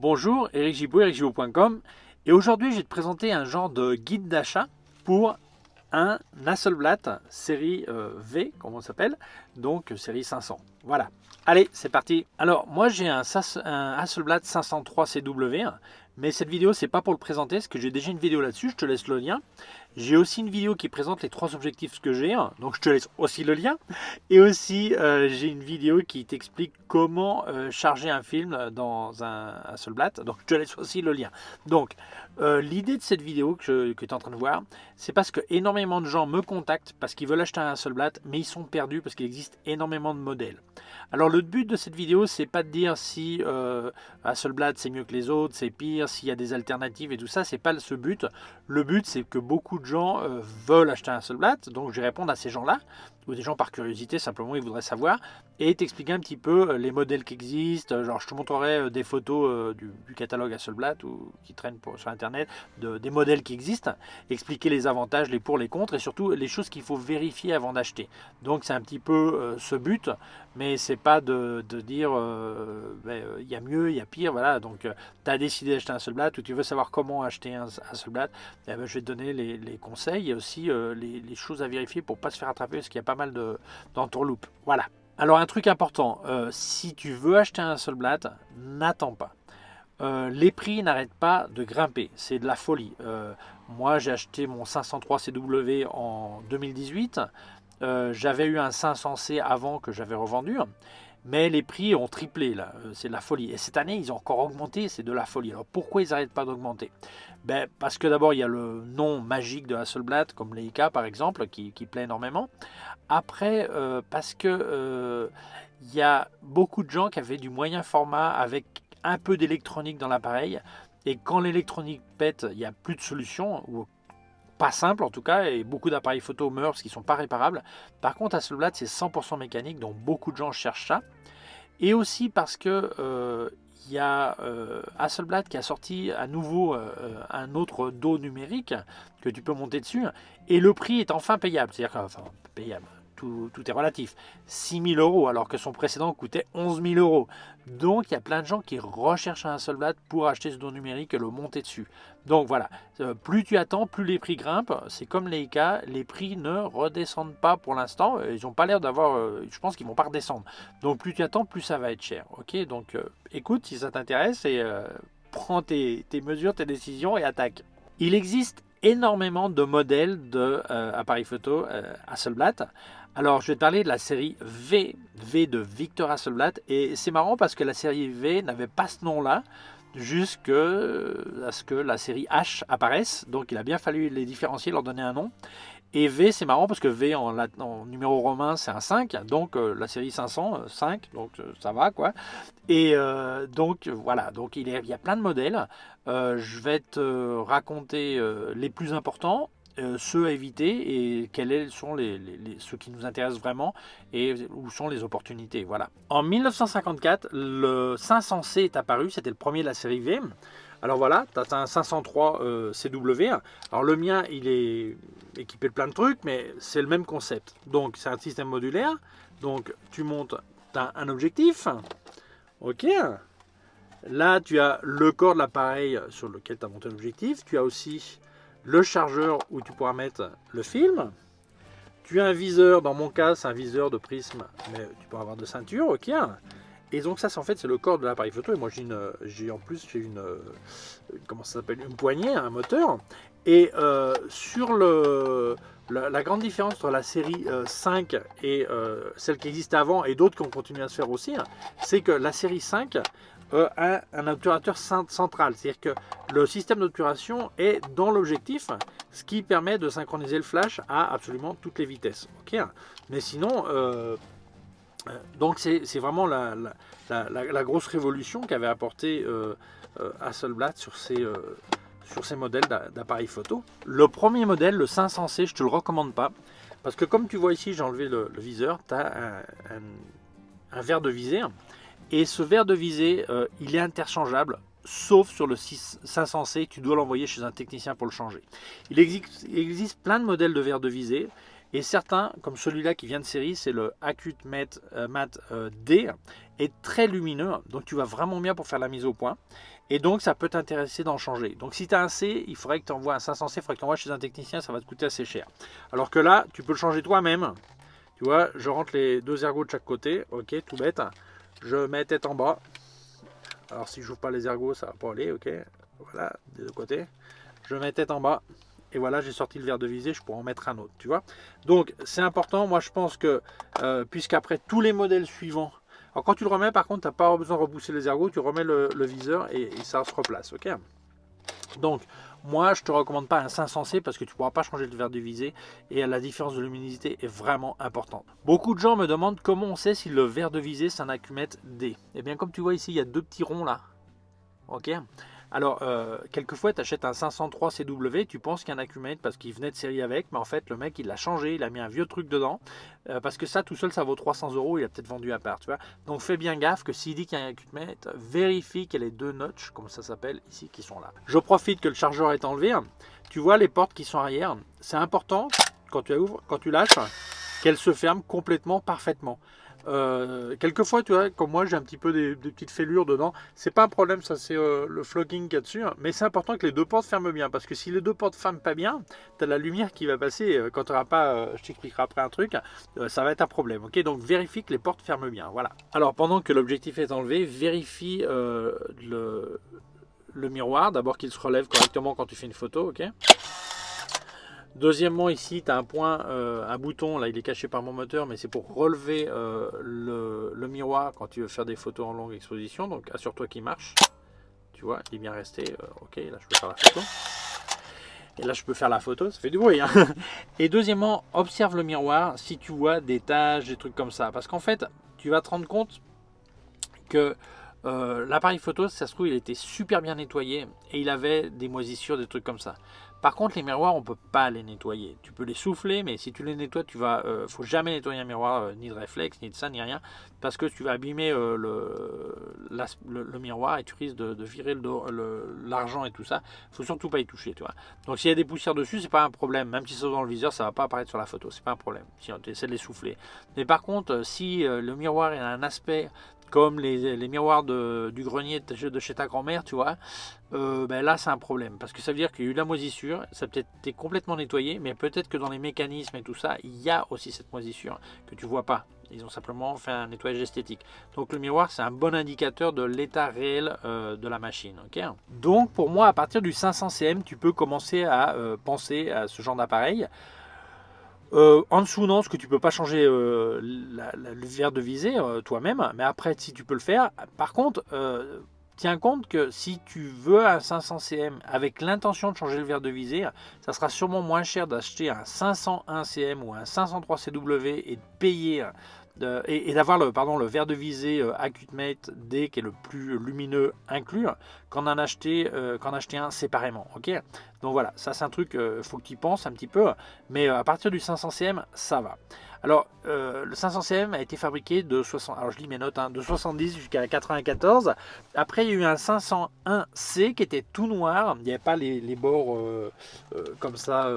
Bonjour, Eric Gibaud, ericgibaud.com, et aujourd'hui je vais te présenter un genre de guide d'achat pour un Hasselblad série V, comme on s'appelle, donc série 500. Voilà, allez, c'est parti. Alors moi j'ai un Hasselblad 503 CW, mais cette vidéo c'est pas pour le présenter, parce que j'ai déjà une vidéo là-dessus, je te laisse le lien. J'ai aussi une vidéo qui présente les 3 objectifs que j'ai, donc je te laisse aussi le lien. Et aussi j'ai une vidéo qui t'explique comment charger un film dans un Hasselblad, donc je te laisse aussi le lien. Donc l'idée de cette vidéo que tu es en train de voir, c'est parce que énormément de gens me contactent parce qu'ils veulent acheter un Hasselblad, mais ils sont perdus parce qu'il existe énormément de modèles. Alors le but de cette vidéo, c'est pas de dire si Hasselblad c'est mieux que les autres, c'est pire, s'il y a des alternatives et tout ça, c'est pas ce but. Le but c'est que beaucoup de gens veulent acheter un Hasselblad, donc je vais répondre à ces gens-là, ou des gens par curiosité, simplement ils voudraient savoir, et t'expliquer un petit peu les modèles qui existent. Genre je te montrerai des photos du catalogue Hasselblad ou qui traînent sur internet, des modèles qui existent, expliquer les avantages, les pour, les contre, et surtout les choses qu'il faut vérifier avant d'acheter. Donc c'est un petit peu ce but, mais c'est pas de dire il y a mieux, il y a pire, voilà. Donc tu as décidé d'acheter un Hasselblad ou tu veux savoir comment acheter un Hasselblad, je vais te donner les conseils et aussi les choses à vérifier pour pas se faire attraper, parce qu'il y a pas mal d'entourloupes. Voilà. Alors un truc important, si tu veux acheter un Hasselblad, n'attends pas. Les prix n'arrêtent pas de grimper, c'est de la folie. Moi j'ai acheté mon 503 CW en 2018, j'avais eu un 500C avant que j'avais revendu, mais les prix ont triplé là, c'est de la folie. Et cette année ils ont encore augmenté, c'est de la folie. Alors pourquoi ils n'arrêtent pas d'augmenter? Parce que d'abord il y a le nom magique de Hasselblad, comme Leica par exemple, qui plaît énormément. Après, parce que il y a beaucoup de gens qui avaient du moyen format avec un peu d'électronique dans l'appareil, et quand l'électronique pète, il n'y a plus de solution, ou pas simple en tout cas, et beaucoup d'appareils photo meurent parce qu'ils ne sont pas réparables. Par contre Hasselblad c'est 100% mécanique, donc beaucoup de gens cherchent ça. Et aussi parce que il y a Hasselblad qui a sorti à nouveau un autre dos numérique que tu peux monter dessus, et le prix est enfin payable, c'est-à-dire enfin payable. Tout est relatif, 6 000 euros alors que son précédent coûtait 11 000 euros. Donc il y a plein de gens qui recherchent un Hasselblad pour acheter ce dos numérique et le monter dessus. Donc voilà, plus tu attends, plus les prix grimpent. C'est comme les Leica, les prix ne redescendent pas pour l'instant. Ils n'ont pas l'air d'avoir, je pense qu'ils ne vont pas redescendre. Donc plus tu attends, plus ça va être cher. Ok, donc écoute si ça t'intéresse et prends tes mesures, tes décisions et attaque. Il existe énormément de modèles d'appareils photo Hasselblad. Alors je vais te parler de la série V de Victor Hasselblad, et c'est marrant parce que la série V n'avait pas ce nom-là jusqu'à ce que la série H apparaisse, donc il a bien fallu les différencier, leur donner un nom. Et V, c'est marrant parce que V en numéro romain c'est un 5, donc la série 500, 5, donc ça va quoi. Et donc voilà, donc il y a plein de modèles. Je vais te raconter les plus importants, ceux à éviter et quels sont ceux qui nous intéressent vraiment et où sont les opportunités. Voilà. En 1954, le 500C est apparu, c'était le premier de la série V. Alors voilà, tu as un 503 CW. Alors le mien, il est équipé de plein de trucs, mais c'est le même concept. Donc c'est un système modulaire. Donc tu montes, tu as un objectif. Ok. Là, tu as le corps de l'appareil sur lequel tu as monté l'objectif. Tu as aussi le chargeur où tu pourras mettre le film. Tu as un viseur, dans mon cas, c'est un viseur de prisme, mais tu peux avoir de ceinture, ok. Et donc ça, c'est en fait, c'est le corps de l'appareil photo. Et moi, j'ai en plus une comment ça s'appelle, une poignée, un moteur. Et sur la grande différence entre la série 5 et celle qui existait avant, et d'autres qui ont continué à se faire aussi, c'est que la série 5 a un obturateur central. C'est-à-dire que le système d'obturation est dans l'objectif, ce qui permet de synchroniser le flash à absolument toutes les vitesses. Okay, mais sinon... donc c'est vraiment la grosse révolution qu'avait apporté Hasselblad sur ces modèles d'appareils photo. Le premier modèle, le 500C, je ne te le recommande pas, parce que comme tu vois ici, j'ai enlevé le viseur, tu as un verre de visée, et ce verre de visée, il est interchangeable, sauf sur le 500C, tu dois l'envoyer chez un technicien pour le changer. Il existe plein de modèles de verres de visée, Et certains, comme celui-là qui vient de série, c'est le Acute Matte D, est très lumineux, donc tu vas vraiment bien pour faire la mise au point. Et donc ça peut t'intéresser d'en changer. Donc si tu as un C, il faudrait que tu envoies un 500C, il faudrait que tu envoies chez un technicien, ça va te coûter assez cher. Alors que là, tu peux le changer toi-même. Tu vois, je rentre les 2 ergots de chaque côté, ok, tout bête. Je mets tête en bas. Alors si je n'ouvre pas les ergots, ça va pas aller, ok. Voilà, des deux côtés. Je mets tête en bas. Et voilà, j'ai sorti le verre de visée, je pourrais en mettre un autre, tu vois. Donc c'est important, moi je pense que, puisqu'après tous les modèles suivants, alors quand tu le remets par contre, tu n'as pas besoin de repousser les ergots, tu remets le viseur et ça se replace, ok. Donc moi je te recommande pas un 500C parce que tu pourras pas changer le verre de visée et la différence de luminosité est vraiment importante. Beaucoup de gens me demandent comment on sait si le verre de visée c'est un Acumate D. Et bien comme tu vois ici, il y a 2 petits ronds là, ok. Alors, quelquefois, tu achètes un 503 CW, tu penses qu'il y a un Acumate parce qu'il venait de série avec, mais en fait, le mec, il l'a changé, il a mis un vieux truc dedans, parce que ça, tout seul, ça vaut 300 €, il a peut-être vendu à part, tu vois. Donc, fais bien gaffe que s'il dit qu'il y a un Acumate, vérifie qu'il y a les 2 notches, comme ça s'appelle, ici, qui sont là. Je profite que le chargeur est enlevé. Tu vois les portes qui sont arrière, c'est important, quand tu ouvres, quand tu lâches, qu'elles se ferment complètement, parfaitement. Quelquefois, tu vois, comme moi, j'ai un petit peu des petites fêlures dedans. C'est pas un problème, ça c'est le flocking qu'il y a dessus. Mais c'est important que les 2 portes ferment bien. Parce que si les 2 portes ferment pas bien, tu as la lumière qui va passer. Quand tu n'auras pas, je t'expliquerai après un truc, ça va être un problème. Ok, donc vérifie que les portes ferment bien. Voilà. Alors pendant que l'objectif est enlevé, vérifie le miroir. D'abord qu'il se relève correctement quand tu fais une photo. Ok. Deuxièmement, ici, tu as un point, un bouton, là il est caché par mon moteur, mais c'est pour relever le miroir quand tu veux faire des photos en longue exposition. Donc assure-toi qu'il marche. Tu vois, il est bien resté. Ok, là je peux faire la photo. Et là je peux faire la photo, ça fait du bruit. Hein. Et deuxièmement, observe le miroir si tu vois des taches, des trucs comme ça. Parce qu'en fait, tu vas te rendre compte que l'appareil photo, ça se trouve, il était super bien nettoyé et il avait des moisissures, des trucs comme ça. Par contre, les miroirs, on peut pas les nettoyer. Tu peux les souffler, mais si tu les nettoies, faut jamais nettoyer un miroir, ni de réflexe, ni de ça, ni rien, parce que tu vas abîmer le miroir et tu risques de virer l'argent et tout ça. Faut surtout pas y toucher, tu vois. Donc s'il y a des poussières dessus, c'est pas un problème. Même si c'est dans le viseur, ça va pas apparaître sur la photo, c'est pas un problème. Si tu essaies de les souffler. Mais par contre, si le miroir a un aspect comme les miroirs du grenier de chez ta grand-mère, tu vois, ben là c'est un problème, parce que ça veut dire qu'il y a eu de la moisissure, ça peut-être été complètement nettoyé, mais peut-être que dans les mécanismes et tout ça, il y a aussi cette moisissure que tu vois pas. Ils ont simplement fait un nettoyage esthétique. Donc le miroir, c'est un bon indicateur de l'état réel de la machine. Okay, donc pour moi, à partir du 500 cm, tu peux commencer à penser à ce genre d'appareil. En dessous, non, parce que tu peux pas changer le verre de visée toi-même, mais après, si tu peux le faire. Par contre, tiens compte que si tu veux un 500 cm avec l'intention de changer le verre de visée, ça sera sûrement moins cher d'acheter un 501 cm ou un 503 CW et de payer et d'avoir le verre de visée Acute D qui est le plus lumineux inclus qu'en acheter un séparément. Ok, donc voilà, ça c'est un truc, faut que tu y penses un petit peu, mais à partir du 500 cm, ça va. Alors, le 500 cm a été fabriqué de 60, alors je lis mes notes, hein, de 70 jusqu'à 94. Après, il y a eu un 501C qui était tout noir. Il n'y avait pas les bords comme ça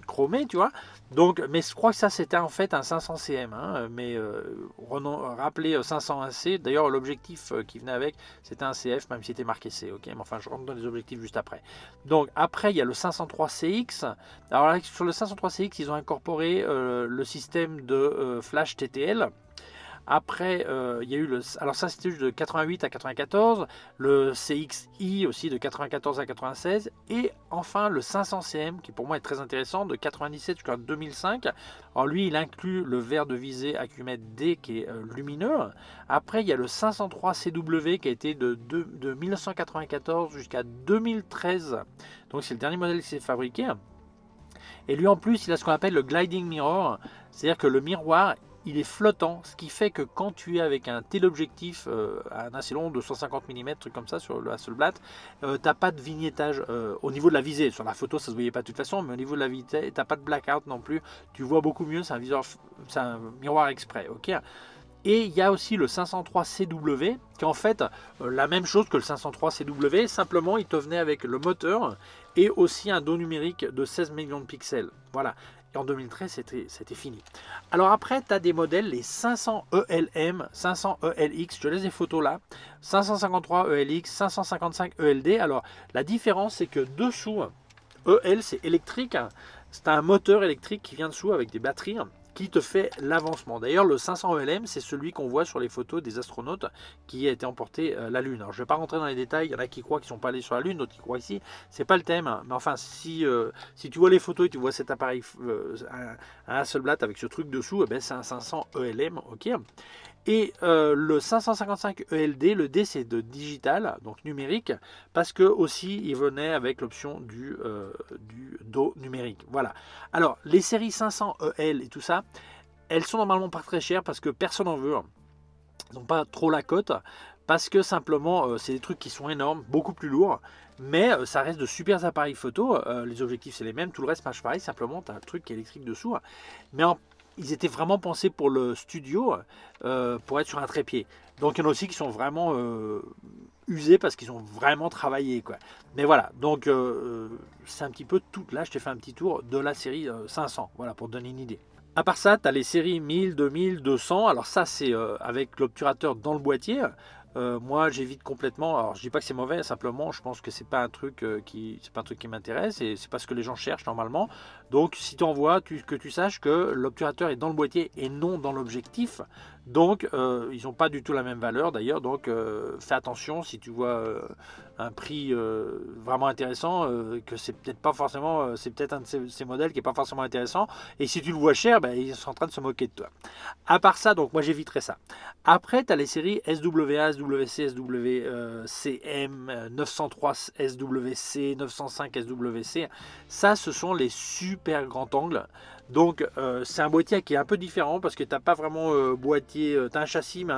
chromés, tu vois. Donc, mais je crois que ça c'était en fait un 500 cm, hein, mais rappelez 501C. D'ailleurs, l'objectif qui venait avec, c'était un CF, même si c'était marqué C. Ok, mais enfin, je rentre dans les objectifs juste après. Donc après, il y a le 503CX. Alors là, sur le 503CX, ils ont incorporé le système de flash TTL. Après, il y a eu alors ça c'était de 88 à 94, le CXI aussi de 94 à 96, et enfin le 500 cm qui pour moi est très intéressant de 97 jusqu'à 2005. Alors lui, il inclut le verre de visée Acumate D qui est lumineux. Après, il y a le 503 CW qui a été de 1994 jusqu'à 2013. Donc c'est le dernier modèle qui s'est fabriqué. Et lui en plus, il a ce qu'on appelle le gliding mirror, c'est-à-dire que le miroir il est flottant, ce qui fait que quand tu es avec un téléobjectif un assez long de 150 mm, truc comme ça sur le Hasselblad, tu n'as pas de vignettage au niveau de la visée. Sur la photo, ça ne se voyait pas de toute façon, mais au niveau de la visée, tu n'as pas de blackout non plus. Tu vois beaucoup mieux, c'est un miroir exprès. Ok. Et il y a aussi le 503 CW qui est en fait la même chose que le 503 CW, simplement il te venait avec le moteur et aussi un dos numérique de 16 millions de pixels. Voilà. Et en 2013, c'était fini. Alors après, tu as des modèles, les 500 ELM, 500 ELX, je te laisse des photos là, 553 ELX, 555 ELD. Alors la différence, c'est que dessous, EL, c'est électrique, c'est un moteur électrique qui vient dessous avec des batteries qui te fait l'avancement. D'ailleurs, le 500 ELM, c'est celui qu'on voit sur les photos des astronautes qui a été emporté la Lune. Alors, je ne vais pas rentrer dans les détails, il y en a qui croient qu'ils ne sont pas allés sur la Lune, d'autres qui croient ici. C'est pas le thème, hein. Mais enfin, si tu vois les photos et tu vois cet appareil, un Hasselblad avec ce truc dessous, eh ben, c'est un 500 ELM, ok. Et le 555 ELD, le D c'est de digital, donc numérique, parce que aussi il venait avec l'option du dos numérique. Voilà. Alors les séries 500 EL et tout ça, elles sont normalement pas très chères parce que personne n'en veut. Ils n'ont pas trop la cote parce que simplement c'est des trucs qui sont énormes, beaucoup plus lourds. Mais ça reste de super appareils photo. Les objectifs c'est les mêmes, tout le reste marche pareil. Simplement tu as un truc électrique dessous. Mais ils étaient vraiment pensés pour le studio, pour être sur un trépied. Donc il y en a aussi qui sont vraiment usés parce qu'ils ont vraiment travaillé, quoi. Mais voilà, donc c'est un petit peu tout. Là, je t'ai fait un petit tour de la série 500, voilà, pour te donner une idée. À part ça, tu as les séries 1000, 2000, 200. Alors ça, c'est avec l'obturateur dans le boîtier. Moi, j'évite complètement. Alors, je dis pas que c'est mauvais, simplement, je pense que c'est pas un truc qui m'intéresse et c'est pas ce que les gens cherchent normalement. Donc, si tu envoies, que tu saches que l'obturateur est dans le boîtier et non dans l'objectif. Donc, ils n'ont pas du tout la même valeur d'ailleurs. Donc, fais attention si tu vois un prix vraiment intéressant, que c'est peut-être pas forcément, c'est peut-être un de ces modèles qui est pas forcément intéressant. Et si tu le vois cher, ben, ils sont en train de se moquer de toi. À part ça, donc moi j'éviterai ça. Après, tu as les séries SWA, SWC, SWCM, 903 SWC, 905 SWC. Ça, ce sont les super grands angles. Donc, c'est un boîtier qui est un peu différent parce que tu n'as pas vraiment boîtier. Tu as un châssis, mais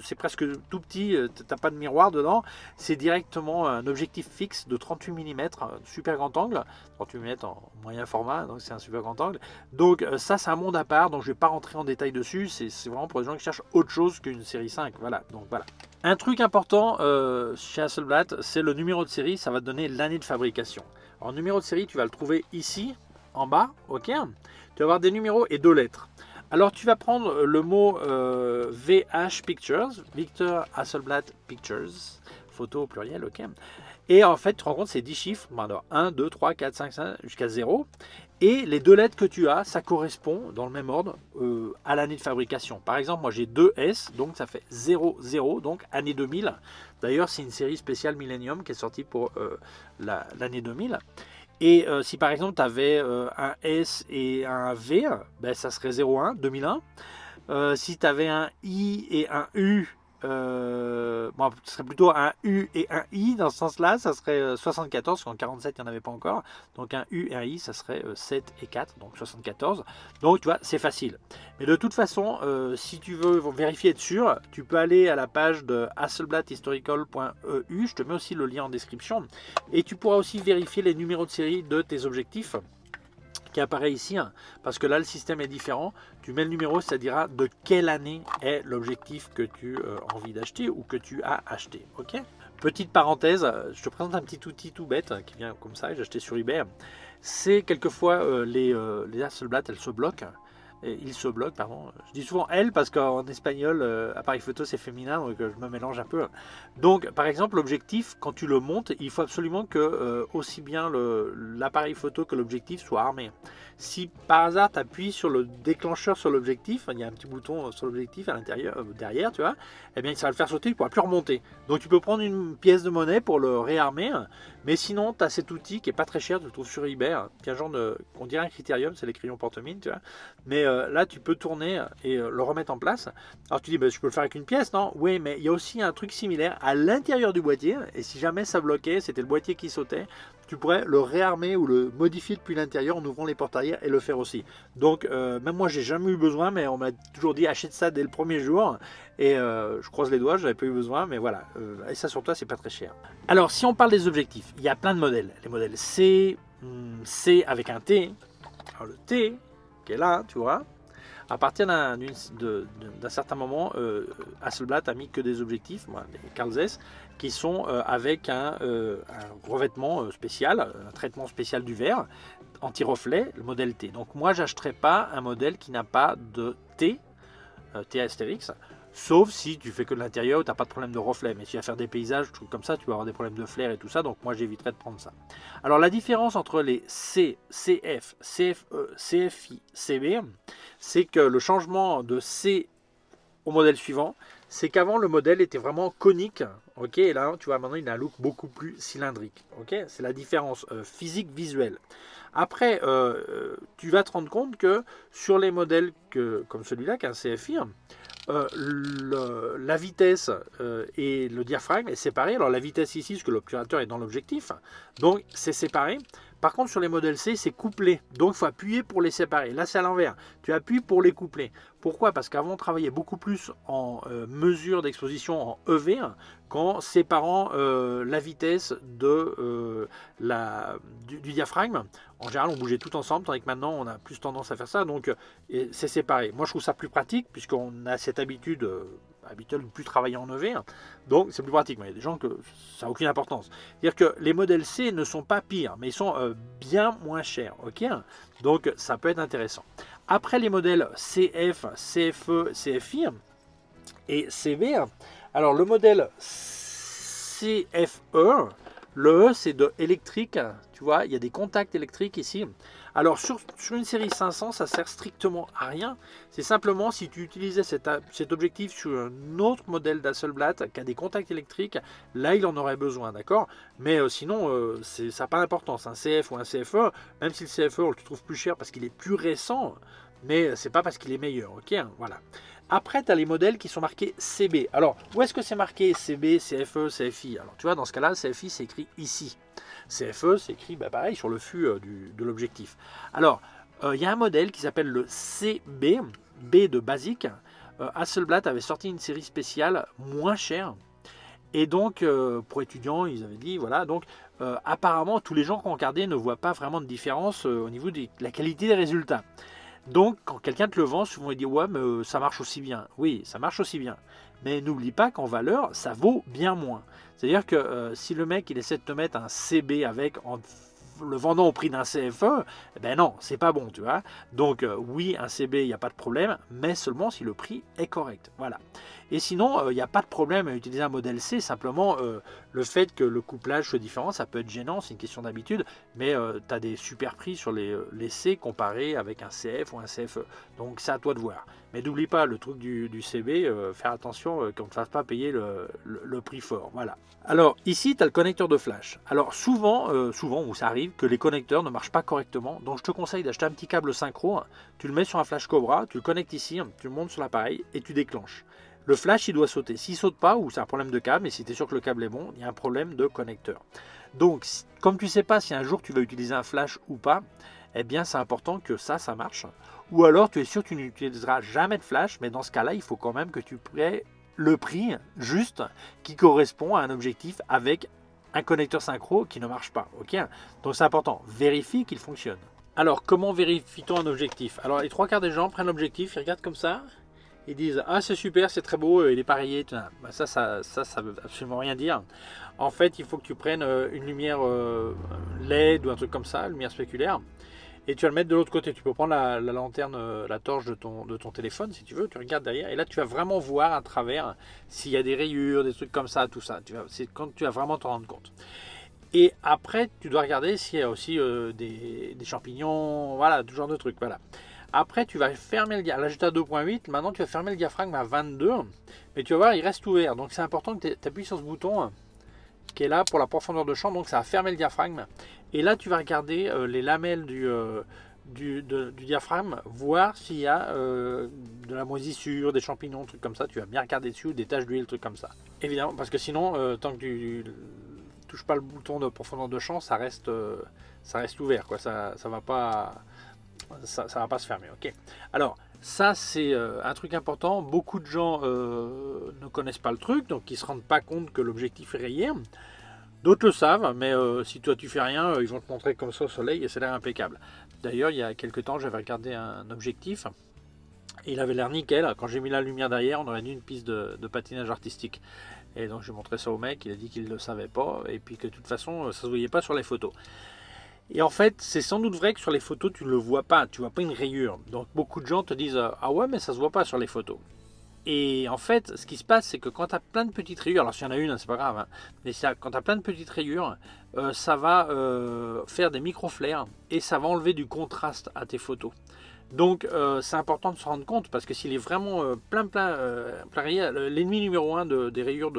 c'est presque tout petit. Tu n'as pas de miroir dedans. C'est directement un objectif fixe de 38 mm, super grand angle. 38 mm en moyen format, donc c'est un super grand angle. Donc, ça, c'est un monde à part. Donc, je ne vais pas rentrer en détail dessus. C'est vraiment pour les gens qui cherchent autre chose qu'une série 5. Voilà, donc voilà. Un truc important chez Hasselblad, c'est le numéro de série. Ça va te donner l'année de fabrication. Alors, numéro de série, tu vas le trouver ici, en bas, ok. Tu vas avoir des numéros et 2 lettres. Alors, tu vas prendre le mot VH Pictures, Victor Hasselblad Pictures, photo au pluriel, ok. Et en fait, tu te rends compte, c'est 10 chiffres. Alors, 1, 2, 3, 4, 5, 5, jusqu'à 0. Et les 2 lettres que tu as, ça correspond, dans le même ordre, à l'année de fabrication. Par exemple, moi, j'ai 2 S, donc ça fait 0, 0, donc année 2000. D'ailleurs, c'est une série spéciale Millennium qui est sortie pour l'année 2000. Et si par exemple tu avais un S et un V, ben, ça serait 01, 2001. Si tu avais un I et un U, bon, ce serait plutôt un U et un I dans ce sens-là, ça serait 74, parce qu'en 47 il n'y en avait pas encore. Donc un U et un I, ça serait 7 et 4, donc 74. Donc tu vois, c'est facile. Mais de toute façon, si tu veux vérifier être sûr, tu peux aller à la page de hasselbladhistorical.eu, je te mets aussi le lien en description. Et tu pourras aussi vérifier les numéros de série de tes objectifs qui apparaît ici, hein, parce que là le système est différent. Tu mets le numéro, ça dira de quelle année est l'objectif que tu as envie d'acheter ou que tu as acheté. Ok. Petite parenthèse, je te présente un petit outil tout bête qui vient comme ça, j'ai acheté sur eBay. C'est quelquefois les Hasselblad, elles se bloquent. Il se bloque, pardon. Je dis souvent elle parce qu'en espagnol, appareil photo c'est féminin, donc je me mélange un peu. Donc, par exemple, l'objectif, quand tu le montes, il faut absolument que aussi bien l'appareil photo que l'objectif soient armés. Si par hasard tu appuies sur le déclencheur sur l'objectif, il y a un petit bouton sur l'objectif à l'intérieur, derrière, tu vois, eh bien ça va le faire sauter, il ne pourra plus remonter. Donc tu peux prendre une pièce de monnaie pour le réarmer, mais sinon tu as cet outil qui est pas très cher, tu le trouves sur eBay, qui est un genre de, on dirait un critérium, c'est les crayons porte-mine, tu vois, mais là tu peux tourner et le remettre en place. Alors tu dis, bah, je peux le faire avec une pièce, non? Oui, mais il y a aussi un truc similaire à l'intérieur du boîtier, et si jamais ça bloquait, c'était le boîtier qui sautait, tu pourrais le réarmer ou le modifier depuis l'intérieur en ouvrant les portes arrière et le faire aussi. Donc même moi j'ai jamais eu besoin, mais on m'a toujours dit achète ça dès le premier jour, et je croise les doigts, j'avais pas eu besoin, mais voilà, et ça sur toi c'est pas très cher. Alors si on parle des objectifs, il y a plein de modèles, les modèles C, C avec un T, alors le T qui est là, tu vois, À partir d'un certain moment, Hasselblad a mis que des objectifs, les Carl Zeiss, qui sont avec un revêtement spécial, un traitement spécial du verre, anti-reflet, le modèle T. Donc moi, j'achèterai pas un modèle qui n'a pas de T, T Astérix, sauf si tu fais que de l'intérieur où tu n'as pas de problème de reflet. Mais si tu vas faire des paysages, trucs comme ça, tu vas avoir des problèmes de flair et tout ça. Donc moi, j'éviterai de prendre ça. Alors la différence entre les C, CF, CFE, CFI, CB, c'est que le changement de C au modèle suivant, c'est qu'avant le modèle était vraiment conique, ok, et là tu vois maintenant il a un look beaucoup plus cylindrique, ok, c'est la différence physique visuelle. Après, tu vas te rendre compte que sur les modèles comme celui-là, qui est un CFI, la vitesse et le diaphragme est séparé. Alors la vitesse ici, parce que l'obturateur est dans l'objectif, donc c'est séparé. Par contre, sur les modèles C, c'est couplé. Donc, il faut appuyer pour les séparer. Là, c'est à l'envers. Tu appuies pour les coupler. Pourquoi? Parce qu'avant, on travaillait beaucoup plus en mesure d'exposition en EV qu'en séparant la vitesse du diaphragme. En général, on bougeait tout ensemble, tandis que maintenant, on a plus tendance à faire ça. Donc, c'est séparé. Moi, je trouve ça plus pratique, puisqu'on a cette habitude habituel de ne plus travailler en EV, donc c'est plus pratique. Mais il y a des gens que ça n'a aucune importance. C'est-à-dire que les modèles C ne sont pas pires, mais ils sont bien moins chers. Ok, donc ça peut être intéressant. Après les modèles CF, CFE, CFI et CB, alors le modèle CFE, le E c'est de électrique, tu vois, il y a des contacts électriques ici. Alors sur une série 500, ça sert strictement à rien. C'est simplement si tu utilisais cet objectif sur un autre modèle d'Hasselblad qui a des contacts électriques, là il en aurait besoin, d'accord. Mais sinon, ça n'a pas d'importance. Un CF ou un CFE, même si le CFE on le trouve plus cher parce qu'il est plus récent, mais c'est pas parce qu'il est meilleur, ok, voilà. Après, tu as les modèles qui sont marqués CB. Alors, où est-ce que c'est marqué CB, CFE, CFI? Alors, tu vois, dans ce cas-là, CFI, c'est écrit ici. CFE, c'est écrit pareil sur le fût de l'objectif. Alors, il y a un modèle qui s'appelle le CB, B de basique. Hasselblad avait sorti une série spéciale moins chère. Et donc, pour étudiants, ils avaient dit, voilà, donc apparemment, tous les gens qui ont regardé ne voient pas vraiment de différence au niveau de la qualité des résultats. Donc, quand quelqu'un te le vend, souvent il dit ouais, mais ça marche aussi bien. Oui, ça marche aussi bien. Mais n'oublie pas qu'en valeur, ça vaut bien moins. C'est-à-dire que si le mec il essaie de te mettre un CB avec en le vendant au prix d'un CFE, ben non, c'est pas bon, tu vois. Donc oui, un CB, il n'y a pas de problème, mais seulement si le prix est correct. Voilà. Et sinon, il n'y a pas de problème à utiliser un modèle C, simplement le fait que le couplage soit différent, ça peut être gênant, c'est une question d'habitude, mais tu as des super prix sur les C comparés avec un CF ou un CFE. Donc c'est à toi de voir. Mais n'oublie pas le truc du CB, faire attention qu'on ne te fasse pas payer le prix fort. Voilà. Alors ici, tu as le connecteur de flash. Alors souvent, où ça arrive, que les connecteurs ne marchent pas correctement. Donc je te conseille d'acheter un petit câble synchro, tu le mets sur un flash Cobra, tu le connectes ici, tu le montes sur l'appareil et tu déclenches. Le flash, il doit sauter. S'il ne saute pas, ou c'est un problème de câble, et si tu es sûr que le câble est bon, il y a un problème de connecteur. Donc, comme tu ne sais pas si un jour tu vas utiliser un flash ou pas, eh bien, c'est important que ça marche. Ou alors, tu es sûr que tu n'utiliseras jamais de flash, mais dans ce cas-là, il faut quand même que tu prennes le prix juste qui correspond à un objectif avec un connecteur synchro qui ne marche pas. Ok, donc, c'est important. Vérifie qu'il fonctionne. Alors, comment vérifie-t-on un objectif? Alors, les trois quarts des gens prennent l'objectif, ils regardent comme ça. Ils disent ah c'est super, c'est très beau, il est pas rayé. Bah, ça veut absolument rien dire. En fait, il faut que tu prennes une lumière LED ou un truc comme ça, lumière spéculaire, et tu vas le mettre de l'autre côté. Tu peux prendre la lanterne, la torche de ton téléphone si tu veux. Tu regardes derrière et là tu vas vraiment voir à travers s'il y a des rayures, des trucs comme ça, tout ça. C'est quand tu vas vraiment t'en rendre compte. Et après, tu dois regarder s'il y a aussi des champignons, voilà, tout genre de trucs, voilà. Après, tu vas fermer le diaphragme. Là, j'étais à 2.8. Maintenant, tu vas fermer le diaphragme à 22. Mais tu vas voir, il reste ouvert. Donc, c'est important que tu appuies sur ce bouton qui est là pour la profondeur de champ. Donc, ça va fermer le diaphragme. Et là, tu vas regarder les lamelles du diaphragme, voir s'il y a de la moisissure, des champignons, trucs comme ça. Tu vas bien regarder dessus, des taches d'huile, trucs comme ça. Évidemment, parce que sinon, tant que tu touches pas le bouton de profondeur de champ, ça reste ouvert, quoi. Ça va pas... Ça va pas se fermer, ok. Alors ça c'est un truc important. Beaucoup de gens ne connaissent pas le truc, donc ils se rendent pas compte que l'objectif est rayé. D'autres le savent, mais si toi tu fais rien, ils vont te montrer comme ça au soleil et c'est l'air impeccable. D'ailleurs, il y a quelques temps, j'avais regardé un objectif Et il avait l'air nickel. Quand j'ai mis la lumière derrière, on aurait dit une piste de patinage artistique. Et donc j'ai montré ça au mec, il a dit qu'il ne le savait pas, et puis que de toute façon, ça ne se voyait pas sur les photos. Et en fait, c'est sans doute vrai que sur les photos, tu ne le vois pas, tu vois pas une rayure. Donc beaucoup de gens te disent ah ouais, mais ça se voit pas sur les photos. Et en fait, ce qui se passe, c'est que quand tu as plein de petites rayures, alors s'il y en a une, c'est pas grave, hein, mais quand tu as plein de petites rayures, ça va faire des micro-flares et ça va enlever du contraste à tes photos. Donc c'est important de se rendre compte parce que s'il est vraiment plein rayé, l'ennemi numéro un des rayures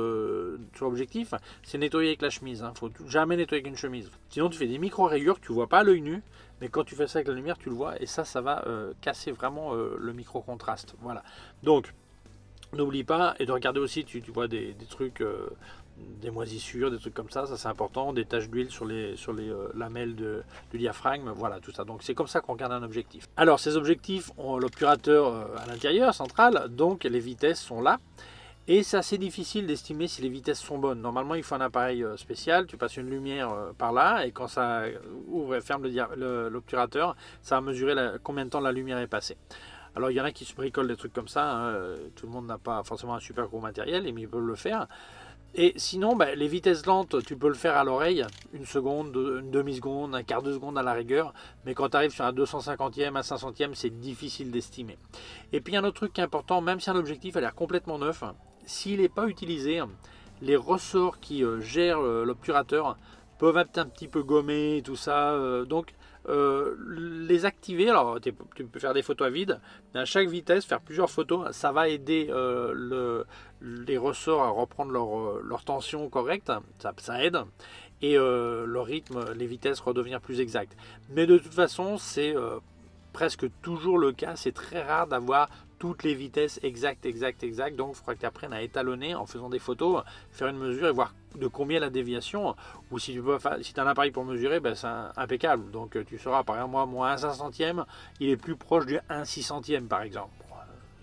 sur l'objectif, c'est nettoyer avec la chemise. Il ne faut jamais nettoyer avec une chemise. Sinon tu fais des micro rayures que tu vois pas à l'œil nu, mais quand tu fais ça avec la lumière tu le vois et ça va casser vraiment le micro contraste. Voilà. Donc n'oublie pas et de regarder aussi, tu vois des trucs, des moisissures, des trucs comme ça c'est important, des taches d'huile sur les lamelles du diaphragme, voilà tout ça. Donc c'est comme ça qu'on regarde un objectif. Alors ces objectifs ont l'obturateur à l'intérieur, central, donc les vitesses sont là. Et c'est assez difficile d'estimer si les vitesses sont bonnes. Normalement, il faut un appareil spécial, tu passes une lumière par là, et quand ça ouvre et ferme l'obturateur, ça va mesurer combien de temps la lumière est passée. Alors il y en a qui se bricolent des trucs comme ça, hein. Tout le monde n'a pas forcément un super gros matériel, mais ils peuvent le faire. Et sinon, les vitesses lentes, tu peux le faire à l'oreille, une seconde, une demi-seconde, un quart de seconde à la rigueur, mais quand tu arrives sur un 250e, un 500e, c'est difficile d'estimer. Et puis un autre truc qui est important, même si un objectif a l'air complètement neuf, s'il n'est pas utilisé, les ressorts qui gèrent l'obturateur peuvent être un petit peu gommés, tout ça, donc les activer. Alors tu peux faire des photos à vide, mais à chaque vitesse faire plusieurs photos, ça va aider les ressorts à reprendre leur tension correcte, ça aide, et le rythme, les vitesses redevenir plus exactes. Mais de toute façon c'est presque toujours le cas, c'est très rare d'avoir toutes les vitesses exactes, donc il faudra que tu apprennes à étalonner en faisant des photos, faire une mesure et voir de combien la déviation, ou si tu as un appareil pour mesurer, c'est impeccable, donc tu sauras, par exemple moi 1 500e, il est plus proche du 1 600e par exemple.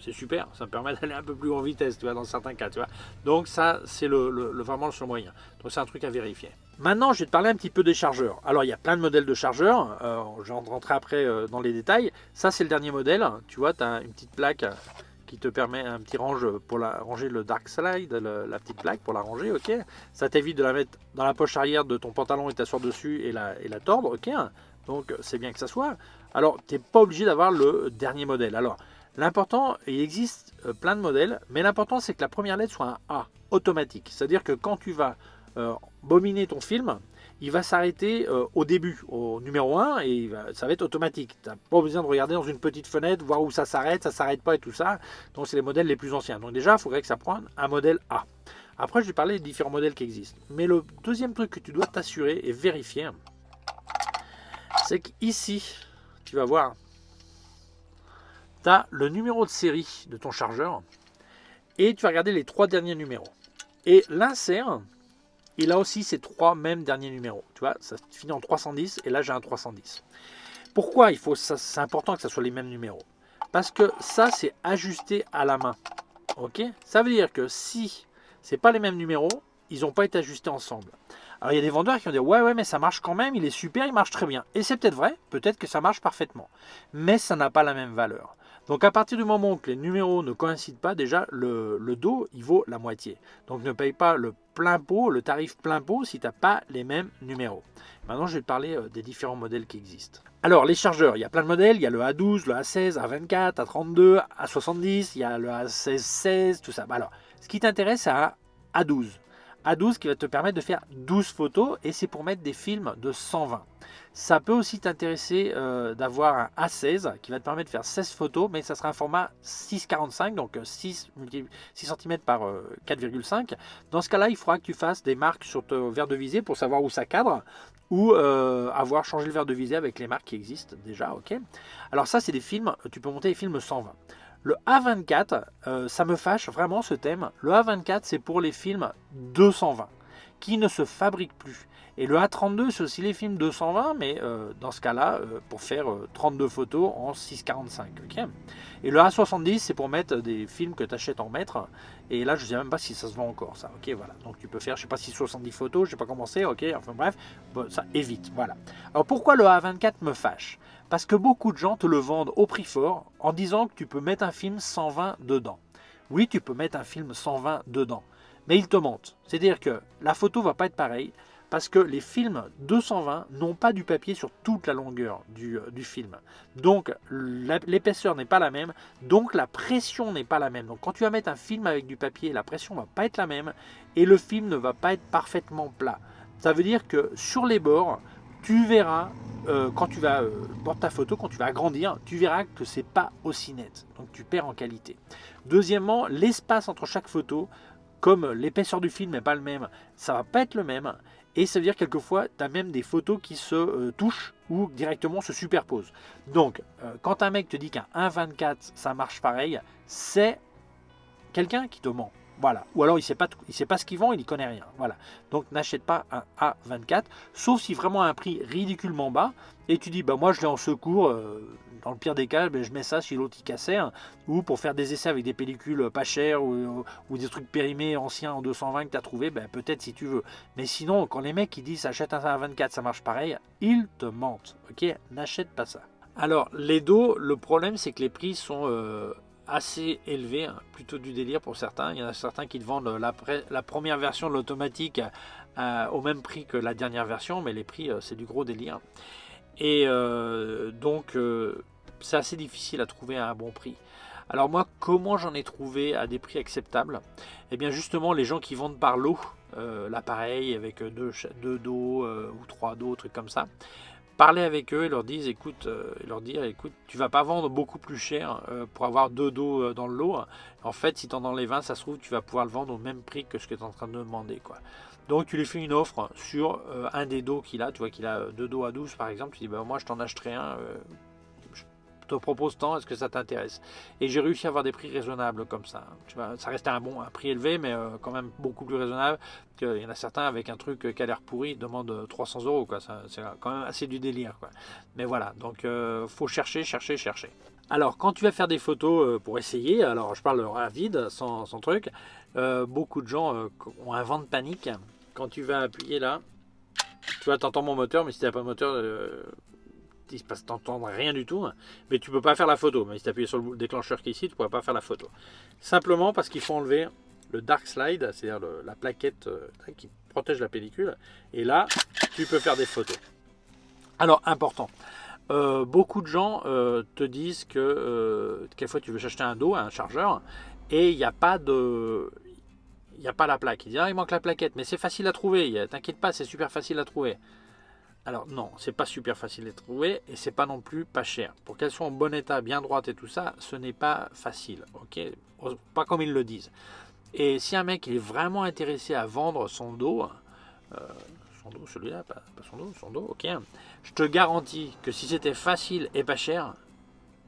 C'est super, ça me permet d'aller un peu plus en vitesse, tu vois, dans certains cas, tu vois. Donc ça, c'est vraiment le seul moyen. Donc c'est un truc à vérifier. Maintenant, je vais te parler un petit peu des chargeurs. Alors, il y a plein de modèles de chargeurs. Je vais rentrer après dans les détails. Ça, c'est le dernier modèle. Tu vois, tu as une petite plaque qui te permet un petit range pour ranger le dark slide, la petite plaque pour la ranger, ok. Ça t'évite de la mettre dans la poche arrière de ton pantalon et t'asseoir dessus et la tordre, ok. Donc, c'est bien que ça soit. Alors, tu n'es pas obligé d'avoir le dernier modèle. Alors, l'important, il existe plein de modèles, mais l'important c'est que la première lettre soit un A, automatique. C'est-à-dire que quand tu vas bobiner ton film, il va s'arrêter au début, au numéro 1, et ça va être automatique. Tu n'as pas besoin de regarder dans une petite fenêtre, voir où ça s'arrête pas et tout ça. Donc c'est les modèles les plus anciens. Donc déjà, il faudrait que ça prenne un modèle A. Après, je vais parler des différents modèles qui existent. Mais le deuxième truc que tu dois t'assurer et vérifier, c'est qu'ici, tu vas voir, tu as le numéro de série de ton chargeur et tu vas regarder les 3 derniers numéros. Et l'insert, il a aussi ces 3 mêmes derniers numéros. Tu vois, ça finit en 310 et là j'ai un 310. Pourquoi c'est important que ça soit les mêmes numéros? Parce que ça, c'est ajusté à la main. Ok? Ça veut dire que si c'est pas les mêmes numéros, ils n'ont pas été ajustés ensemble. Alors il y a des vendeurs qui vont dire ouais mais ça marche quand même, il est super, il marche très bien. Et c'est peut-être vrai, peut-être que ça marche parfaitement. Mais ça n'a pas la même valeur. Donc à partir du moment où les numéros ne coïncident pas, déjà le dos il vaut la moitié. Donc ne paye pas le plein pot, le tarif plein pot si tu n'as pas les mêmes numéros. Maintenant je vais te parler des différents modèles qui existent. Alors les chargeurs, il y a plein de modèles, il y a le A12, le A16, A24, A32, A70, il y a le A16, tout ça. Alors ce qui t'intéresse c'est un A12. A12 qui va te permettre de faire 12 photos et c'est pour mettre des films de 120. Ça peut aussi t'intéresser d'avoir un A16 qui va te permettre de faire 16 photos, mais ça sera un format 6,45, donc 6 cm par 4,5. Dans ce cas-là, il faudra que tu fasses des marques sur ton verre de visée pour savoir où ça cadre, ou avoir changé le verre de visée avec les marques qui existent déjà. Ok. Alors ça, c'est des films, tu peux monter des films 120. Le A24, ça me fâche vraiment ce thème. Le A24, c'est pour les films 220 qui ne se fabriquent plus. Et le A32, c'est aussi les films 220, mais dans ce cas-là, pour faire 32 photos en 6,45. Okay. Et le A70, c'est pour mettre des films que tu achètes en mètres. Et là, je ne sais même pas si ça se vend encore, ça. Ok, voilà. Donc tu peux faire, je ne sais pas si 70 photos, je ne sais pas comment c'est. Ok, enfin bref, bon, ça évite. Voilà. Alors pourquoi le A24 me fâche? Parce que beaucoup de gens te le vendent au prix fort en disant que tu peux mettre un film 120 dedans. Oui, tu peux mettre un film 120 dedans, mais ils te mentent. C'est-à-dire que la photo va pas être pareille parce que les films 220 n'ont pas du papier sur toute la longueur du film. Donc l'épaisseur n'est pas la même, donc la pression n'est pas la même. Donc quand tu vas mettre un film avec du papier, la pression va pas être la même et le film ne va pas être parfaitement plat. Ça veut dire que sur les bords, tu verras, quand tu vas pour ta photo, quand tu vas agrandir, tu verras que c'est pas aussi net. Donc tu perds en qualité. Deuxièmement, l'espace entre chaque photo, comme l'épaisseur du film n'est pas le même, ça va pas être le même. Et ça veut dire quelquefois, tu as même des photos qui se touchent ou directement se superposent. Donc, quand un mec te dit qu'un 1.24 ça marche pareil, c'est quelqu'un qui te ment. Voilà. Ou alors il ne sait pas ce qu'il vend, il n'y connaît rien. Voilà. Donc n'achète pas un A24, sauf si vraiment à un prix ridiculement bas, et tu dis, bah moi je l'ai en secours, dans le pire des cas, ben, je mets ça chez l'autre qui cassait, hein, ou pour faire des essais avec des pellicules pas chères, ou des trucs périmés anciens en 220 que tu as trouvé, ben, peut-être si tu veux. Mais sinon, quand les mecs qui disent, achète un A24, ça marche pareil, ils te mentent. Ok, n'achète pas ça. Alors, les dos, le problème c'est que les prix sont assez élevé, hein, plutôt du délire pour certains. Il y en a certains qui te vendent la première version de l'automatique au même prix que la dernière version, mais les prix c'est du gros délire. Et donc c'est assez difficile à trouver à un bon prix. Alors moi, comment j'en ai trouvé à des prix acceptables? Eh bien justement, les gens qui vendent par lot l'appareil avec deux dos ou trois dos, trucs comme ça. Parler avec eux et leur dire, écoute, tu vas pas vendre beaucoup plus cher pour avoir deux dos dans le lot. En fait, si tu en enlèves un, ça se trouve, tu vas pouvoir le vendre au même prix que ce que tu es en train de demander, quoi. Donc tu lui fais une offre sur un des dos qu'il a. Tu vois qu'il a deux dos à 12 par exemple. Tu dis, bah, moi je t'en achèterai un. Je te propose tant, est-ce que ça t'intéresse? Et j'ai réussi à avoir des prix raisonnables comme ça. Tu vois, ça restait un prix élevé, mais quand même beaucoup plus raisonnable. Il y en a certains avec un truc qui a l'air pourri, ils demandent 300 euros. C'est quand même assez du délire, quoi. Mais voilà, donc faut chercher. Alors, quand tu vas faire des photos pour essayer, alors je parle à vide, sans truc, beaucoup de gens ont un vent de panique. Quand tu vas appuyer là, tu vois, t'entends mon moteur, mais si tu n'as pas de moteur, il se passe, t'entends rien du tout, mais tu peux pas faire la photo. Mais si tu appuies sur le déclencheur qui est ici, tu pourras pas faire la photo. Simplement parce qu'il faut enlever le dark slide, c'est-à-dire la plaquette qui protège la pellicule. Et là, tu peux faire des photos. Alors, important. Beaucoup de gens te disent que quelquefois tu veux acheter un dos, un chargeur, et il n'y a pas de... Il n'y a pas la plaque. Ils disent, ah, il manque la plaquette, mais c'est facile à trouver. T'inquiète pas, c'est super facile à trouver. Alors non, c'est pas super facile à trouver et c'est pas non plus pas cher. Pour qu'elles soient en bon état, bien droites et tout ça, ce n'est pas facile, ok? Pas comme ils le disent. Et si un mec il est vraiment intéressé à vendre son dos, celui-là, pas son dos, ok? Je te garantis que si c'était facile et pas cher,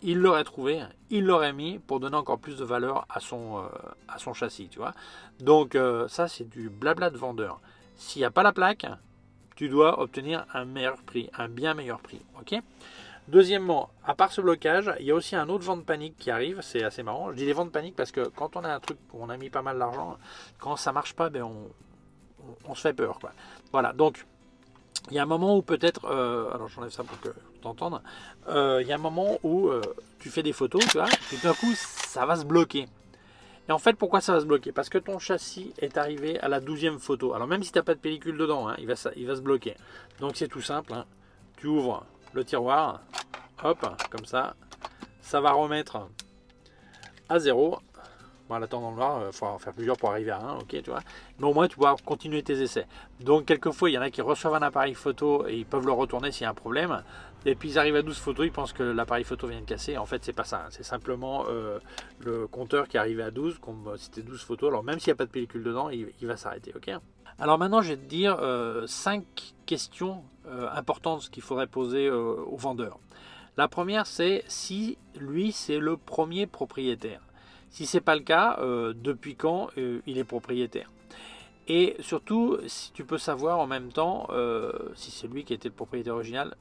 il l'aurait trouvé, il l'aurait mis pour donner encore plus de valeur à son châssis, tu vois? Donc ça c'est du blabla de vendeur. S'il n'y a pas la plaque, tu dois obtenir un meilleur prix, un bien meilleur prix. Ok. Deuxièmement, à part ce blocage, il y a aussi un autre vent de panique qui arrive. C'est assez marrant. Je dis les vents de panique parce que quand on a un truc où on a mis pas mal d'argent, quand ça marche pas, ben on se fait peur, quoi. Voilà. Donc il y a un moment où peut-être, alors j'enlève ça pour que t'entendes. Il y a un moment où tu fais des photos, tu vois, et tout d'un coup ça va se bloquer. Et en fait, pourquoi ça va se bloquer? Parce que ton châssis est arrivé à la 12e photo. Alors même si tu n'as pas de pellicule dedans, hein, il va se bloquer. Donc c'est tout simple. Hein. Tu ouvres le tiroir, hop, comme ça. Ça va remettre à 0. Bon, là, dans le noir, il faut en faire plusieurs pour arriver à 1, ok, tu vois. Mais au moins, tu pourras continuer tes essais. Donc, quelquefois, il y en a qui reçoivent un appareil photo et ils peuvent le retourner s'il y a un problème. Et puis, ils arrivent à 12 photos, ils pensent que l'appareil photo vient de casser. En fait, c'est pas ça. Hein. C'est simplement le compteur qui est arrivé à 12, comme c'était 12 photos. Alors, même s'il n'y a pas de pellicule dedans, il va s'arrêter, ok. Alors, maintenant, je vais te dire 5 questions importantes qu'il faudrait poser au vendeur. La première, c'est si lui, c'est le premier propriétaire. Si ce n'est pas le cas, depuis quand il est propriétaire? Et surtout, si tu peux savoir en même temps, si c'est lui qui était le propriétaire original,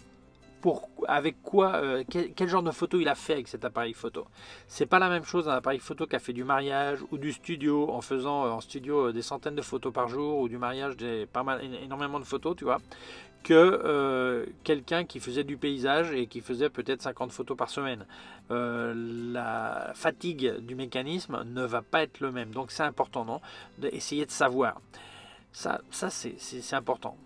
avec quoi, quel genre de photo il a fait avec cet appareil photo. C'est pas la même chose un appareil photo qui a fait du mariage ou du studio en faisant en studio des centaines de photos par jour ou du mariage énormément de photos, tu vois, que quelqu'un qui faisait du paysage et qui faisait peut-être 50 photos par semaine. La fatigue du mécanisme ne va pas être le même. Donc c'est important, non, d'essayer de savoir. Ça c'est important.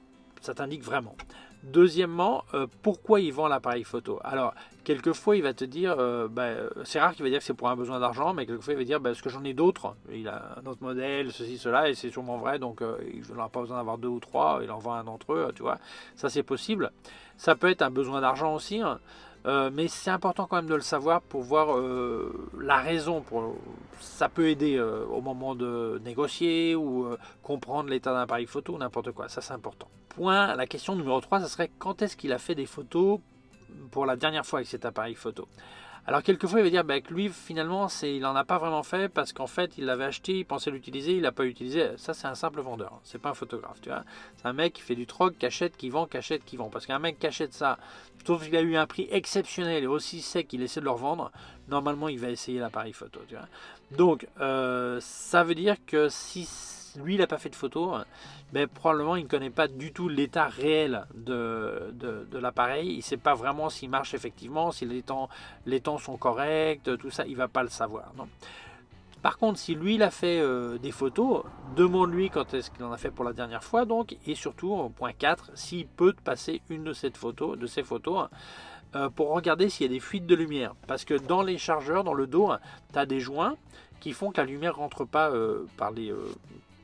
Ça t'indique vraiment. Deuxièmement, pourquoi il vend l'appareil photo? Alors, quelquefois, il va te dire, c'est rare qu'il va dire que c'est pour un besoin d'argent, mais quelquefois, il va dire, parce que j'en ai d'autres. Il a un autre modèle, ceci, cela, et c'est sûrement vrai, donc il n'aura pas besoin d'avoir 2 ou 3, il en vend un d'entre eux, tu vois. Ça, c'est possible. Ça peut être un besoin d'argent aussi, hein. Mais c'est important quand même de le savoir pour voir la raison. Ça peut aider au moment de négocier ou comprendre l'état d'un appareil photo ou n'importe quoi. Ça, c'est important. La question numéro 3, ça serait quand est-ce qu'il a fait des photos pour la dernière fois avec cet appareil photo? Alors quelquefois il va dire que lui finalement il n'en a pas vraiment fait parce qu'en fait il l'avait acheté, il pensait l'utiliser, il l'a pas utilisé. Ça c'est un simple vendeur, c'est pas un photographe, tu vois. C'est un mec qui fait du troc, qui achète, qui vend, parce qu'un mec qui achète ça, sauf qu'il a eu un prix exceptionnel et aussi sec qu'il essaie de le revendre, normalement il va essayer l'appareil photo, tu vois. Donc ça veut dire que si lui il n'a pas fait de photo, mais probablement il ne connaît pas du tout l'état réel de l'appareil. Il ne sait pas vraiment s'il marche effectivement, si les temps sont corrects, tout ça, il ne va pas le savoir. Non. Par contre, si lui il a fait des photos, demande-lui quand est-ce qu'il en a fait pour la dernière fois, donc, et surtout, au point 4, s'il peut te passer une de ces photos, pour regarder s'il y a des fuites de lumière. Parce que dans les chargeurs, dans le dos, tu as des joints qui font que la lumière ne rentre pas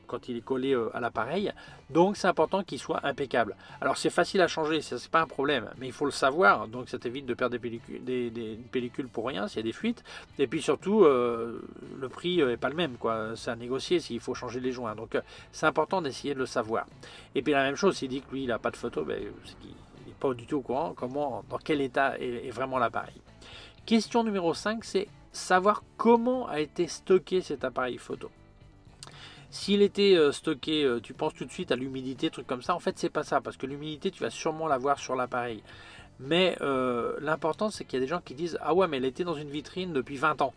quand il est collé à l'appareil. Donc c'est important qu'il soit impeccable. Alors c'est facile à changer, c'est pas un problème, mais il faut le savoir. Donc ça t'évite de perdre des pellicules pour rien s'il y a des fuites. Et puis surtout, le prix est pas le même, quoi. C'est à négocier s'il faut changer les joints. Donc c'est important d'essayer de le savoir. Et puis la même chose, s'il dit que lui il n'a pas de photo, c'est qu'il n'est pas du tout au courant dans quel état est vraiment l'appareil. Question numéro 5, c'est savoir comment a été stocké cet appareil photo. S'il était stocké, tu penses tout de suite à l'humidité, trucs comme ça. En fait, c'est pas ça, parce que l'humidité, tu vas sûrement l'avoir sur l'appareil. Mais l'important, c'est qu'il y a des gens qui disent « Ah ouais, mais elle était dans une vitrine depuis 20 ans. »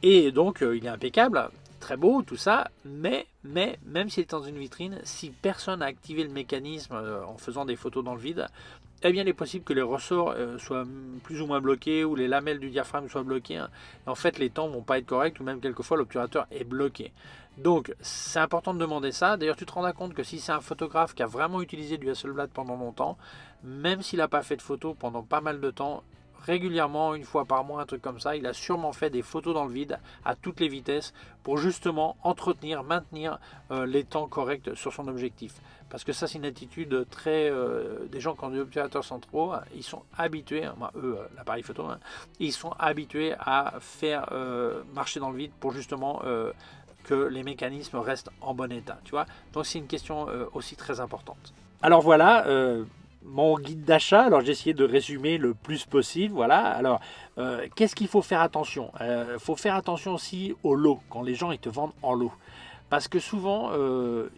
Et donc, il est impeccable, très beau, tout ça. Mais même s'il est dans une vitrine, si personne n'a activé le mécanisme en faisant des photos dans le vide, eh bien, il est possible que les ressorts soient plus ou moins bloqués ou les lamelles du diaphragme soient bloquées. Hein. En fait, les temps ne vont pas être corrects ou même quelquefois l'obturateur est bloqué. Donc, c'est important de demander ça. D'ailleurs, tu te rendras compte que si c'est un photographe qui a vraiment utilisé du Hasselblad pendant longtemps, même s'il n'a pas fait de photos pendant pas mal de temps, régulièrement, une fois par mois, un truc comme ça, il a sûrement fait des photos dans le vide à toutes les vitesses pour justement maintenir les temps corrects sur son objectif. Parce que ça, c'est une attitude très... des gens qui ont des obturateurs centraux, ils sont habitués, l'appareil photo, hein, ils sont habitués à faire marcher dans le vide pour justement que les mécanismes restent en bon état. Tu vois. Donc c'est une question aussi très importante. Alors voilà, mon guide d'achat. Alors j'ai essayé de résumer le plus possible. Voilà. Alors qu'est-ce qu'il faut faire attention? Il faut faire attention aussi au lot, quand les gens ils te vendent en lot. Parce que souvent,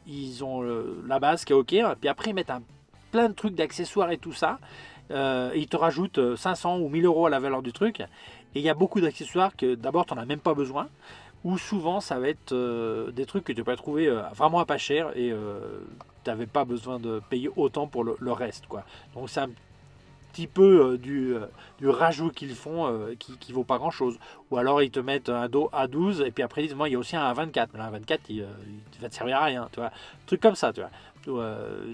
ils ont la base qui est OK, hein, puis après ils mettent plein de trucs d'accessoires et tout ça. Ils te rajoutent 500 ou 1000 euros à la valeur du truc. Et il y a beaucoup d'accessoires que d'abord tu n'en as même pas besoin. Ou souvent ça va être des trucs que tu peux trouver vraiment à pas cher et tu n'avais pas besoin de payer autant pour le reste, quoi. Donc c'est un petit peu du rajout qu'ils font qui vaut pas grand chose. Ou alors ils te mettent un dos A12 et puis après ils disent moi il y a aussi un A24, mais l'A24 il va te servir à rien, tu vois. Truc comme ça, tu vois.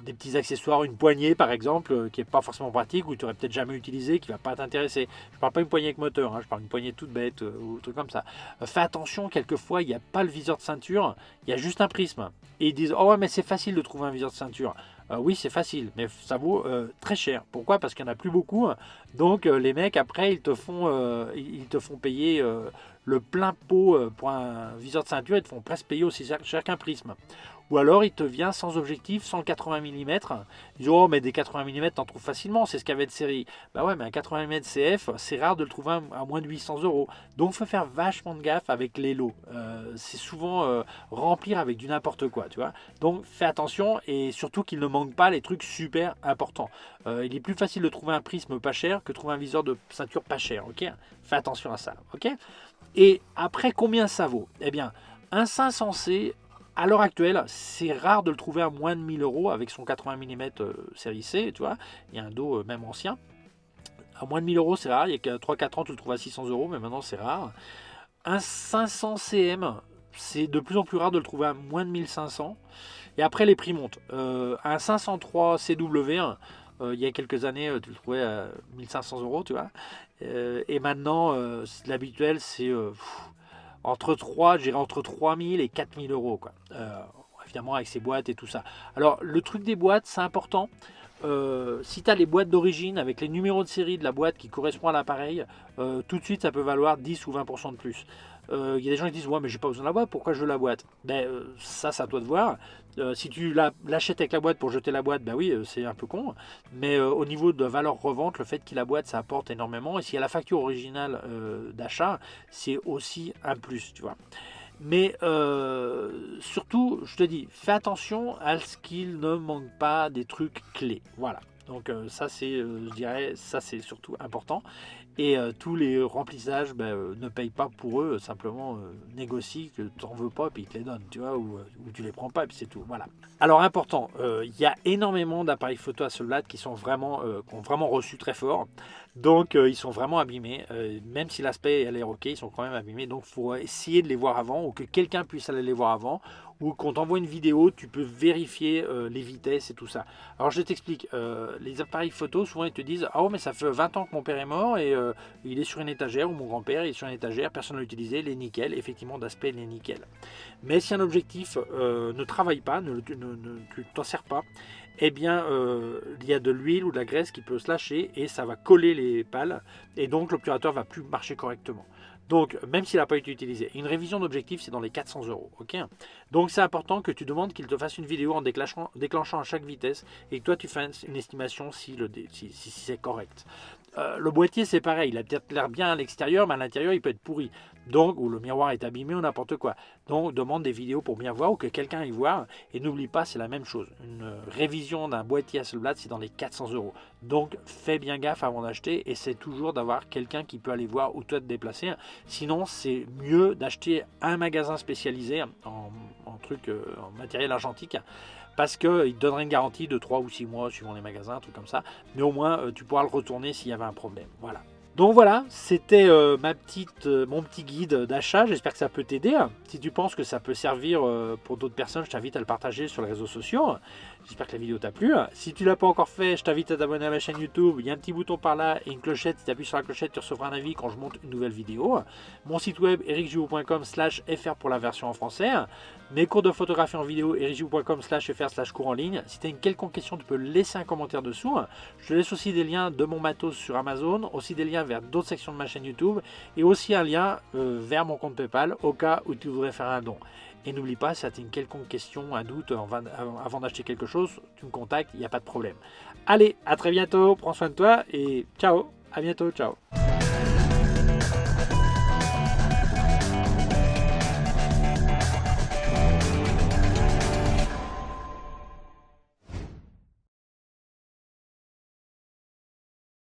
Des petits accessoires, une poignée par exemple qui est pas forcément pratique ou tu aurais peut-être jamais utilisé, qui va pas t'intéresser. Je parle pas une poignée avec moteur, hein, je parle d'une poignée toute bête ou truc comme ça. Fais attention, quelquefois il n'y a pas le viseur de ceinture, il y a juste un prisme et ils disent oh ouais mais c'est facile de trouver un viseur de ceinture. Oui c'est facile mais ça vaut très cher. Pourquoi? Parce qu'il n'y en a plus beaucoup, donc les mecs après ils te font payer le plein pot pour un viseur de ceinture, ils te font presque payer aussi cher qu'un prisme. Ou alors il te vient sans objectif, sans le 80 mm. Ils disent oh mais des 80 mm t'en trouves facilement, c'est ce qu'il y avait de série. Bah ouais mais un 80 mm CF c'est rare de le trouver à moins de 800 euros. Donc il faut faire vachement de gaffe avec les lots. C'est souvent remplir avec du n'importe quoi, tu vois. Donc fais attention et surtout qu'il ne manque pas les trucs super importants. Il est plus facile de trouver un prisme pas cher que de trouver un viseur de ceinture pas cher, ok. Fais attention à ça, ok. Et après combien ça vaut? Eh bien un 500C à l'heure actuelle, c'est rare de le trouver à moins de 1000 euros avec son 80 mm série C, tu vois. Il y a un dos même ancien. À moins de 1000 euros, c'est rare. Il y a que 3-4 ans, tu le trouves à 600 euros, mais maintenant, c'est rare. Un 500 cm, c'est de plus en plus rare de le trouver à moins de 1500. Et après, les prix montent. Un 503 CW, il y a quelques années, tu le trouvais à 1500 euros, tu vois. Et maintenant, l'habituel, c'est entre 3, je dirais entre 3000 et 4000 euros, quoi. Évidemment, avec ses boîtes et tout ça. Alors, le truc des boîtes, c'est important. Si tu as les boîtes d'origine avec les numéros de série de la boîte qui correspond à l'appareil, tout de suite ça peut valoir 10 ou 20% de plus. Il y a des gens qui disent ouais mais j'ai pas besoin de la boîte, pourquoi je veux la boîte? Ben ça c'est à toi de voir. Si tu l'achètes avec la boîte pour jeter la boîte, ben oui c'est un peu con. Mais au niveau de valeur revente, le fait qu'il y ait la boîte ça apporte énormément. Et s'il y a la facture originale d'achat, c'est aussi un plus, tu vois. Mais surtout, je te dis, fais attention à ce qu'il ne manque pas des trucs clés. Voilà. Donc ça c'est, je dirais, ça c'est surtout important. Et tous les remplissages ne payent pas pour eux, simplement négocie que tu n'en veux pas et puis ils te les donnent, tu vois, ou tu les prends pas et puis c'est tout. Voilà. Alors important, il y a énormément d'appareils photo Hasselblad qui sont vraiment, qui ont vraiment reçu très fort. Donc ils sont vraiment abîmés, même si l'aspect elle est ok, ils sont quand même abîmés. Donc il faut essayer de les voir avant ou que quelqu'un puisse aller les voir avant ou qu'on t'envoie une vidéo, tu peux vérifier les vitesses et tout ça. Alors je t'explique, les appareils photo souvent ils te disent ah ouais mais ça fait 20 ans que mon père est mort et il est sur une étagère ou mon grand-père est sur une étagère, personne ne l'a utilisé, il est nickel, effectivement d'aspect il est nickel. Mais si un objectif ne travaille pas, tu t'en sers pas, eh bien il y a de l'huile ou de la graisse qui peut se lâcher et ça va coller les pales et donc l'obturateur va plus marcher correctement. Donc, même s'il n'a pas été utilisé, une révision d'objectif, c'est dans les 400 euros. Ok. Donc, c'est important que tu demandes qu'il te fasse une vidéo en déclenchant à chaque vitesse et que toi, tu fasses une estimation si c'est correct. Le boîtier, c'est pareil. Il a peut-être l'air bien à l'extérieur, mais à l'intérieur, il peut être pourri. Donc, ou le miroir est abîmé ou n'importe quoi. Donc, demande des vidéos pour bien voir ou que quelqu'un y voit. Et n'oublie pas, c'est la même chose. Une révision d'un boîtier Hasselblad, c'est dans les 400 euros. Donc, fais bien gaffe avant d'acheter. Essaie toujours d'avoir quelqu'un qui peut aller voir ou toi te déplacer. Sinon, c'est mieux d'acheter un magasin spécialisé en matériel argentique parce qu'il te donnerait une garantie de 3 ou 6 mois suivant les magasins, un truc comme ça. Mais au moins, tu pourras le retourner s'il y avait un problème. Voilà. Donc voilà, c'était mon petit guide d'achat. J'espère que ça peut t'aider. Si tu penses que ça peut servir pour d'autres personnes, je t'invite à le partager sur les réseaux sociaux. J'espère que la vidéo t'a plu. Si tu ne l'as pas encore fait, je t'invite à t'abonner à ma chaîne YouTube. Il y a un petit bouton par là et une clochette. Si tu appuies sur la clochette, tu recevras un avis quand je monte une nouvelle vidéo. Mon site web ericgiraud.com/fr pour la version en français. Mes cours de photographie en vidéo ericgiraud.com/fr/cours en ligne. Si tu as une quelconque question, tu peux laisser un commentaire dessous. Je te laisse aussi des liens de mon matos sur Amazon, aussi des liens vers d'autres sections de ma chaîne YouTube et aussi un lien vers mon compte PayPal au cas où tu voudrais faire un don. Et n'oublie pas, si tu as une quelconque question, un doute avant d'acheter quelque chose, tu me contactes, il n'y a pas de problème. Allez, à très bientôt, prends soin de toi et ciao, à bientôt, ciao.